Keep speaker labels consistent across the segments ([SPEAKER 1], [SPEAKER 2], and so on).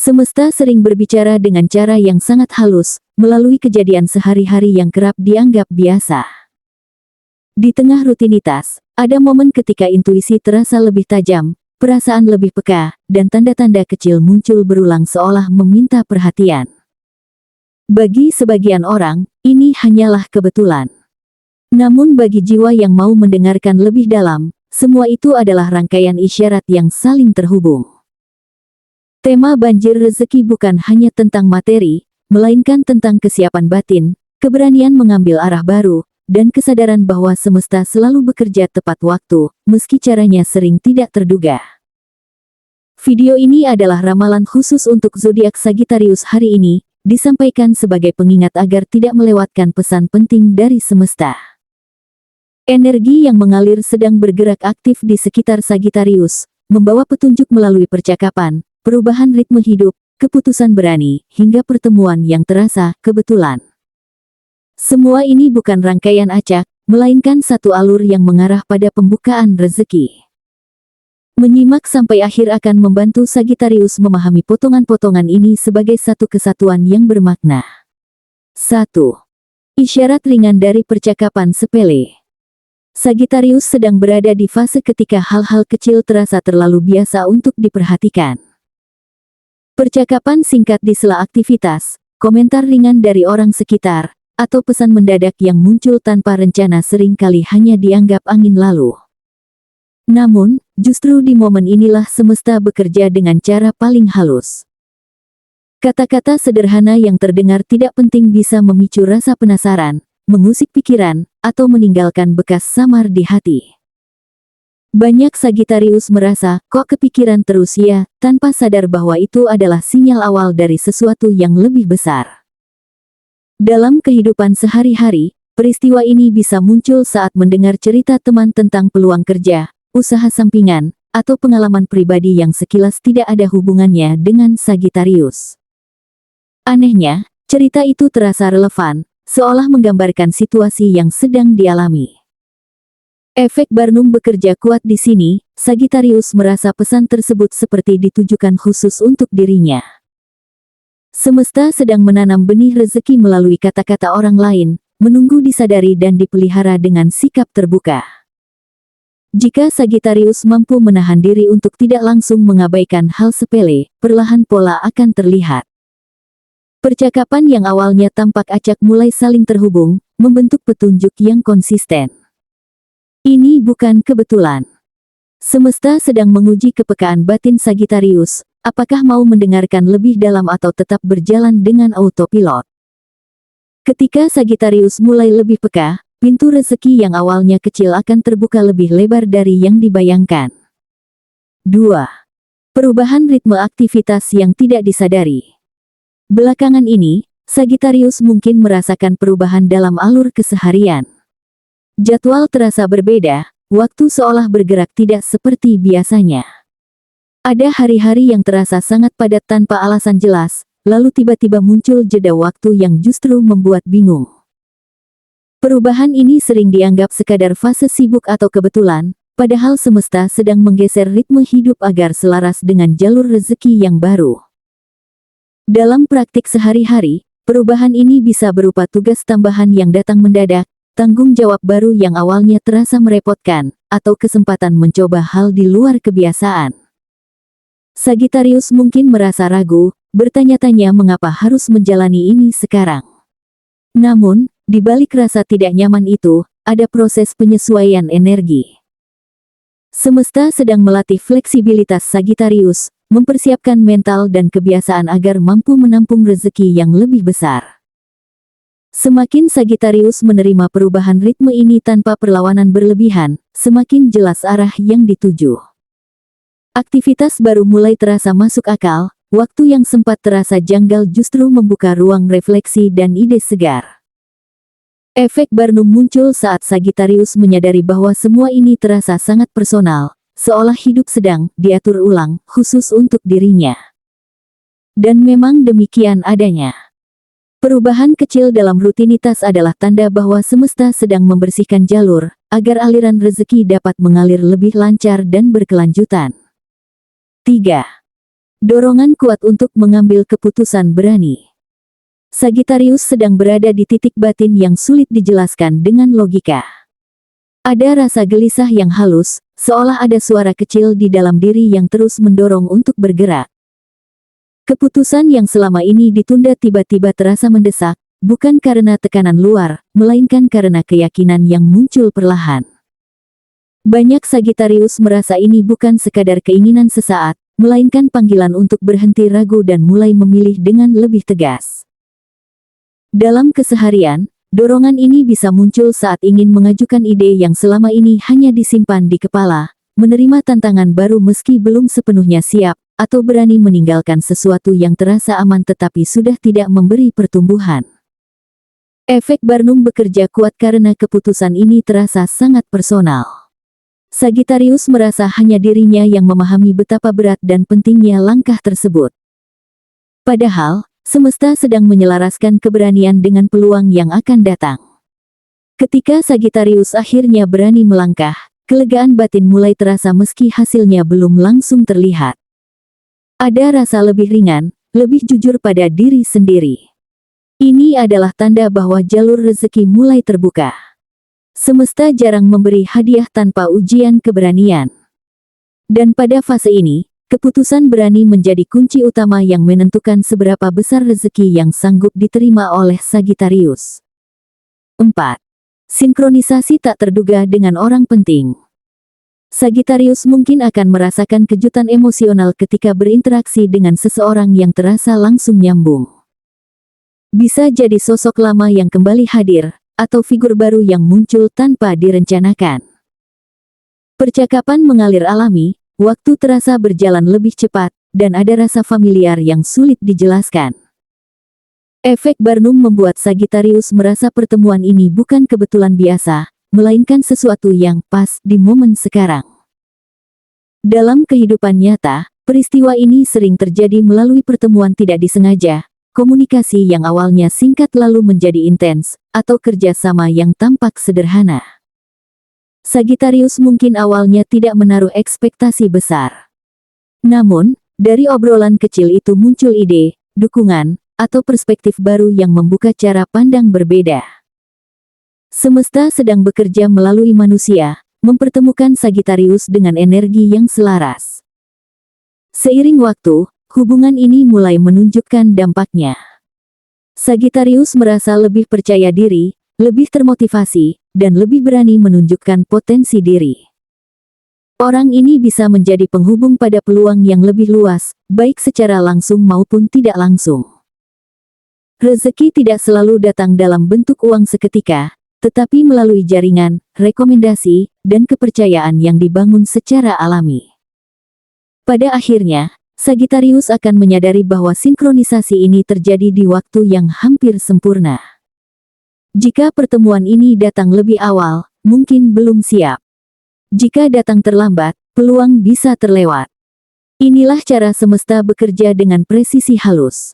[SPEAKER 1] Semesta sering berbicara dengan cara yang sangat halus, melalui kejadian sehari-hari yang kerap dianggap biasa. Di tengah rutinitas, ada momen ketika intuisi terasa lebih tajam, perasaan lebih peka, dan tanda-tanda kecil muncul berulang seolah meminta perhatian. Bagi sebagian orang, ini hanyalah kebetulan. Namun bagi jiwa yang mau mendengarkan lebih dalam, semua itu adalah rangkaian isyarat yang saling terhubung. Tema banjir rezeki bukan hanya tentang materi, melainkan tentang kesiapan batin, keberanian mengambil arah baru, dan kesadaran bahwa semesta selalu bekerja tepat waktu, meski caranya sering tidak terduga. Video ini adalah ramalan khusus untuk zodiak Sagittarius hari ini, disampaikan sebagai pengingat agar tidak melewatkan pesan penting dari semesta. Energi yang mengalir sedang bergerak aktif di sekitar Sagittarius, membawa petunjuk melalui percakapan, perubahan ritme hidup, keputusan berani, hingga pertemuan yang terasa kebetulan. Semua ini bukan rangkaian acak, melainkan satu alur yang mengarah pada pembukaan rezeki. Menyimak sampai akhir akan membantu Sagittarius memahami potongan-potongan ini sebagai satu kesatuan yang bermakna. 1. Isyarat ringan dari percakapan sepele. Sagittarius sedang berada di fase ketika hal-hal kecil terasa terlalu biasa untuk diperhatikan. Percakapan singkat di sela aktivitas, komentar ringan dari orang sekitar, atau pesan mendadak yang muncul tanpa rencana seringkali hanya dianggap angin lalu. Namun, justru di momen inilah semesta bekerja dengan cara paling halus. Kata-kata sederhana yang terdengar tidak penting bisa memicu rasa penasaran, mengusik pikiran, atau meninggalkan bekas samar di hati. Banyak Sagittarius merasa, kok kepikiran terus ya, tanpa sadar bahwa itu adalah sinyal awal dari sesuatu yang lebih besar. Dalam kehidupan sehari-hari, peristiwa ini bisa muncul saat mendengar cerita teman tentang peluang kerja, usaha sampingan, atau pengalaman pribadi yang sekilas tidak ada hubungannya dengan Sagittarius. Anehnya, cerita itu terasa relevan, seolah menggambarkan situasi yang sedang dialami. Efek Barnum bekerja kuat di sini. Sagittarius merasa pesan tersebut seperti ditujukan khusus untuk dirinya. Semesta sedang menanam benih rezeki melalui kata-kata orang lain, menunggu disadari dan dipelihara dengan sikap terbuka. Jika Sagittarius mampu menahan diri untuk tidak langsung mengabaikan hal sepele, perlahan pola akan terlihat. Percakapan yang awalnya tampak acak mulai saling terhubung, membentuk petunjuk yang konsisten. Ini bukan kebetulan. Semesta sedang menguji kepekaan batin Sagittarius, apakah mau mendengarkan lebih dalam atau tetap berjalan dengan autopilot. Ketika Sagittarius mulai lebih peka, pintu rezeki yang awalnya kecil akan terbuka lebih lebar dari yang dibayangkan. 2. Perubahan ritme aktivitas yang tidak disadari. Belakangan ini, Sagittarius mungkin merasakan perubahan dalam alur keseharian. Jadwal terasa berbeda, waktu seolah bergerak tidak seperti biasanya. Ada hari-hari yang terasa sangat padat tanpa alasan jelas, lalu tiba-tiba muncul jeda waktu yang justru membuat bingung. Perubahan ini sering dianggap sekadar fase sibuk atau kebetulan, padahal semesta sedang menggeser ritme hidup agar selaras dengan jalur rezeki yang baru. Dalam praktik sehari-hari, perubahan ini bisa berupa tugas tambahan yang datang mendadak, tanggung jawab baru yang awalnya terasa merepotkan, atau kesempatan mencoba hal di luar kebiasaan. Sagittarius mungkin merasa ragu, bertanya-tanya mengapa harus menjalani ini sekarang. Namun, di balik rasa tidak nyaman itu, ada proses penyesuaian energi. Semesta sedang melatih fleksibilitas Sagittarius, mempersiapkan mental dan kebiasaan agar mampu menampung rezeki yang lebih besar. Semakin Sagittarius menerima perubahan ritme ini tanpa perlawanan berlebihan, semakin jelas arah yang dituju. Aktivitas baru mulai terasa masuk akal, waktu yang sempat terasa janggal justru membuka ruang refleksi dan ide segar. Efek Barnum muncul saat Sagittarius menyadari bahwa semua ini terasa sangat personal, seolah hidup sedang diatur ulang, khusus untuk dirinya. Dan memang demikian adanya. Perubahan kecil dalam rutinitas adalah tanda bahwa semesta sedang membersihkan jalur, agar aliran rezeki dapat mengalir lebih lancar dan berkelanjutan. 3. Dorongan kuat untuk mengambil keputusan berani. Sagittarius sedang berada di titik batin yang sulit dijelaskan dengan logika. Ada rasa gelisah yang halus, seolah ada suara kecil di dalam diri yang terus mendorong untuk bergerak. Keputusan yang selama ini ditunda tiba-tiba terasa mendesak, bukan karena tekanan luar, melainkan karena keyakinan yang muncul perlahan. Banyak Sagittarius merasa ini bukan sekadar keinginan sesaat, melainkan panggilan untuk berhenti ragu dan mulai memilih dengan lebih tegas. Dalam keseharian, dorongan ini bisa muncul saat ingin mengajukan ide yang selama ini hanya disimpan di kepala, menerima tantangan baru meski belum sepenuhnya siap, atau berani meninggalkan sesuatu yang terasa aman tetapi sudah tidak memberi pertumbuhan. Efek Barnum bekerja kuat karena keputusan ini terasa sangat personal. Sagittarius merasa hanya dirinya yang memahami betapa berat dan pentingnya langkah tersebut. Padahal, semesta sedang menyelaraskan keberanian dengan peluang yang akan datang. Ketika Sagittarius akhirnya berani melangkah, kelegaan batin mulai terasa meski hasilnya belum langsung terlihat. Ada rasa lebih ringan, lebih jujur pada diri sendiri. Ini adalah tanda bahwa jalur rezeki mulai terbuka. Semesta jarang memberi hadiah tanpa ujian keberanian. Dan pada fase ini, keputusan berani menjadi kunci utama yang menentukan seberapa besar rezeki yang sanggup diterima oleh Sagittarius. 4. Sinkronisasi tak terduga dengan orang penting. Sagittarius mungkin akan merasakan kejutan emosional ketika berinteraksi dengan seseorang yang terasa langsung nyambung. Bisa jadi sosok lama yang kembali hadir, atau figur baru yang muncul tanpa direncanakan. Percakapan mengalir alami, waktu terasa berjalan lebih cepat, dan ada rasa familiar yang sulit dijelaskan. Efek Barnum membuat Sagittarius merasa pertemuan ini bukan kebetulan biasa, melainkan sesuatu yang pas di momen sekarang. Dalam kehidupan nyata, peristiwa ini sering terjadi melalui pertemuan tidak disengaja, komunikasi yang awalnya singkat lalu menjadi intens, atau kerjasama yang tampak sederhana. Sagittarius mungkin awalnya tidak menaruh ekspektasi besar. Namun, dari obrolan kecil itu muncul ide, dukungan, atau perspektif baru yang membuka cara pandang berbeda. Semesta sedang bekerja melalui manusia, mempertemukan Sagittarius dengan energi yang selaras. Seiring waktu, hubungan ini mulai menunjukkan dampaknya. Sagittarius merasa lebih percaya diri, lebih termotivasi, dan lebih berani menunjukkan potensi diri. Orang ini bisa menjadi penghubung pada peluang yang lebih luas, baik secara langsung maupun tidak langsung. Rezeki tidak selalu datang dalam bentuk uang seketika, tetapi melalui jaringan, rekomendasi, dan kepercayaan yang dibangun secara alami. Pada akhirnya, Sagittarius akan menyadari bahwa sinkronisasi ini terjadi di waktu yang hampir sempurna. Jika pertemuan ini datang lebih awal, mungkin belum siap. Jika datang terlambat, peluang bisa terlewat. Inilah cara semesta bekerja dengan presisi halus.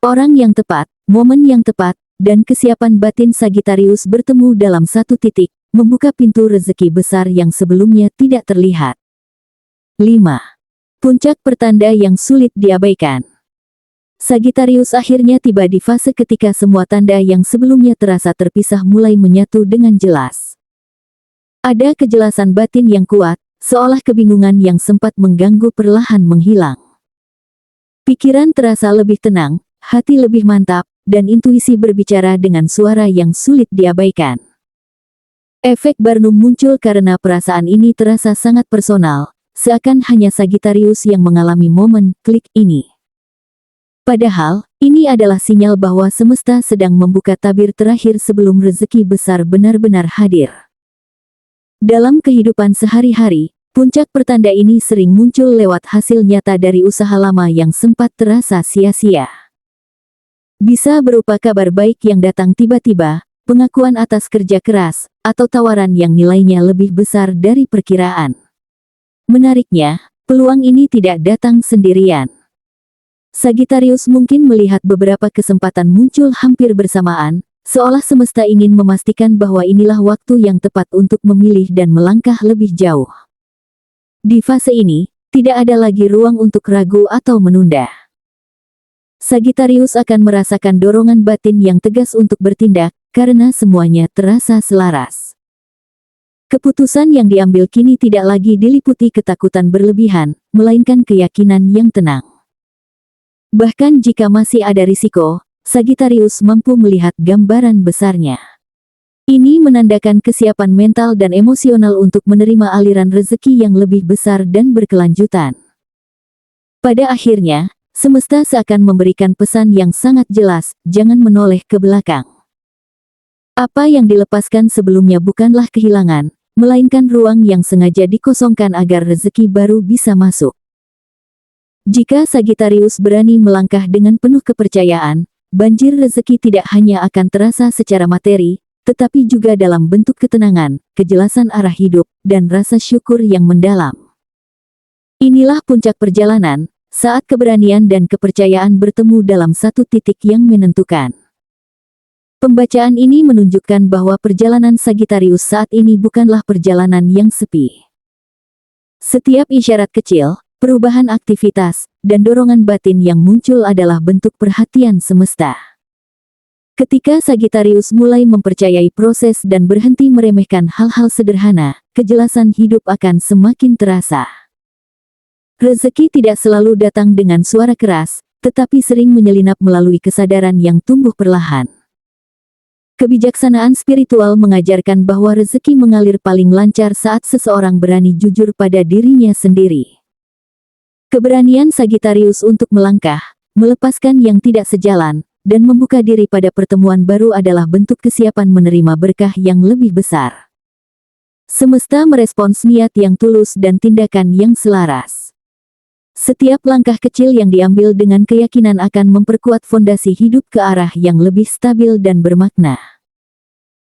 [SPEAKER 1] Orang yang tepat, momen yang tepat, dan kesiapan batin Sagittarius bertemu dalam satu titik, membuka pintu rezeki besar yang sebelumnya tidak terlihat. 5. Puncak pertanda yang sulit diabaikan. Sagittarius akhirnya tiba di fase ketika semua tanda yang sebelumnya terasa terpisah mulai menyatu dengan jelas. Ada kejelasan batin yang kuat, seolah kebingungan yang sempat mengganggu perlahan menghilang. Pikiran terasa lebih tenang, hati lebih mantap, dan intuisi berbicara dengan suara yang sulit diabaikan. Efek Barnum muncul karena perasaan ini terasa sangat personal, seakan hanya Sagittarius yang mengalami momen klik ini. Padahal, ini adalah sinyal bahwa semesta sedang membuka tabir terakhir sebelum rezeki besar benar-benar hadir. Dalam kehidupan sehari-hari, puncak pertanda ini sering muncul lewat hasil nyata dari usaha lama yang sempat terasa sia-sia. Bisa berupa kabar baik yang datang tiba-tiba, pengakuan atas kerja keras, atau tawaran yang nilainya lebih besar dari perkiraan. Menariknya, peluang ini tidak datang sendirian. Sagittarius mungkin melihat beberapa kesempatan muncul hampir bersamaan, seolah semesta ingin memastikan bahwa inilah waktu yang tepat untuk memilih dan melangkah lebih jauh. Di fase ini, Tidak ada lagi ruang untuk ragu atau menunda. Sagittarius akan merasakan dorongan batin yang tegas untuk bertindak, karena semuanya terasa selaras. Keputusan yang diambil kini tidak lagi diliputi ketakutan berlebihan, melainkan keyakinan yang tenang. Bahkan jika masih ada risiko, Sagittarius mampu melihat gambaran besarnya. Ini menandakan kesiapan mental dan emosional untuk menerima aliran rezeki yang lebih besar dan berkelanjutan. Pada akhirnya, semesta seakan memberikan pesan yang sangat jelas, jangan menoleh ke belakang. Apa yang dilepaskan sebelumnya bukanlah kehilangan, melainkan ruang yang sengaja dikosongkan agar rezeki baru bisa masuk. Jika Sagittarius berani melangkah dengan penuh kepercayaan, banjir rezeki tidak hanya akan terasa secara materi, tetapi juga dalam bentuk ketenangan, kejelasan arah hidup, dan rasa syukur yang mendalam. Inilah puncak perjalanan, saat keberanian dan kepercayaan bertemu dalam satu titik yang menentukan. Pembacaan ini menunjukkan bahwa perjalanan Sagittarius saat ini bukanlah perjalanan yang sepi. Setiap isyarat kecil, perubahan aktivitas, dan dorongan batin yang muncul adalah bentuk perhatian semesta. Ketika Sagittarius mulai mempercayai proses dan berhenti meremehkan hal-hal sederhana, kejelasan hidup akan semakin terasa. Rezeki tidak selalu datang dengan suara keras, tetapi sering menyelinap melalui kesadaran yang tumbuh perlahan. Kebijaksanaan spiritual mengajarkan bahwa rezeki mengalir paling lancar saat seseorang berani jujur pada dirinya sendiri. Keberanian Sagittarius untuk melangkah, melepaskan yang tidak sejalan, dan membuka diri pada pertemuan baru adalah bentuk kesiapan menerima berkah yang lebih besar. Semesta merespons niat yang tulus dan tindakan yang selaras. Setiap langkah kecil yang diambil dengan keyakinan akan memperkuat fondasi hidup ke arah yang lebih stabil dan bermakna.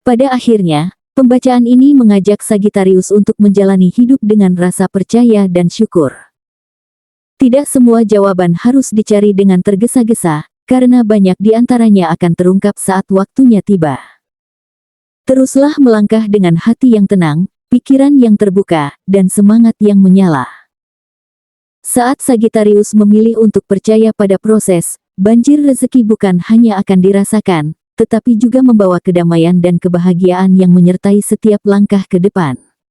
[SPEAKER 1] Pada akhirnya, pembacaan ini mengajak Sagittarius untuk menjalani hidup dengan rasa percaya dan syukur. Tidak semua jawaban harus dicari dengan tergesa-gesa, karena banyak di antaranya akan terungkap saat waktunya tiba. Teruslah melangkah dengan hati yang tenang, pikiran yang terbuka, dan semangat yang menyala. Saat Sagittarius memilih untuk percaya pada proses, banjir rezeki bukan hanya akan dirasakan, tetapi juga membawa kedamaian dan kebahagiaan yang menyertai setiap langkah ke depan.